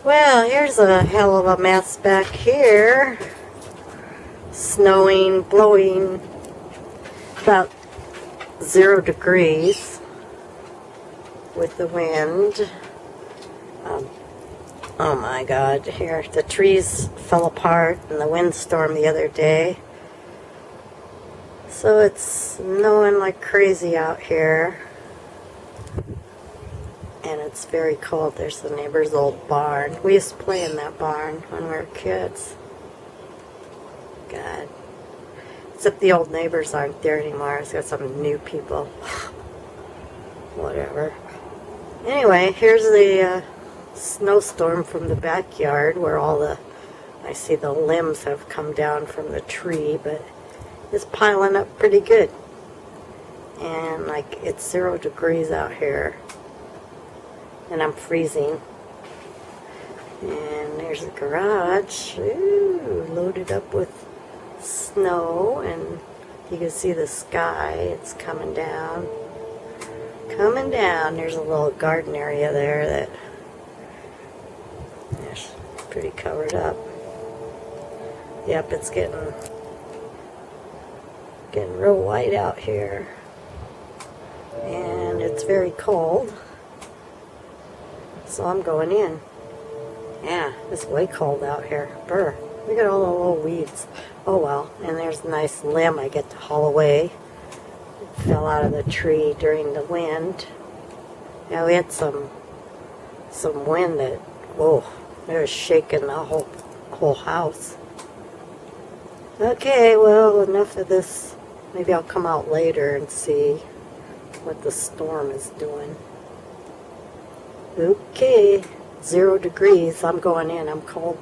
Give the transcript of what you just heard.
Well, here's a hell of a mess back here. Snowing, blowing, about 0 degrees with the wind. Oh my God, here, the trees fell apart in the windstorm the other day. So it's snowing like crazy out here. And it's very cold. There's the neighbor's old barn. We used to play in that barn when we were kids. God. Except the old neighbors aren't there anymore. It's got some new people. Whatever. Anyway, here's the snowstorm from the backyard where I see the limbs have come down from the tree, but it's piling up pretty good. And like it's 0 degrees out here. And I'm freezing. And there's the garage. Ooh, loaded up with snow, and you can see the sky. It's coming down. Coming down. There's a little garden area there that is pretty covered up. Yep, it's getting real white out here. And it's very cold. So I'm going in. Yeah, it's way cold out here. Brr. Look at all the little weeds. Oh well. And there's a nice limb I get to haul away. It fell out of the tree during the wind. Yeah, we had some wind that, whoa, it was shaking the whole house. Okay, well, enough of this. Maybe I'll come out later and see what the storm is doing. Okay, 0 degrees. I'm going in. I'm cold.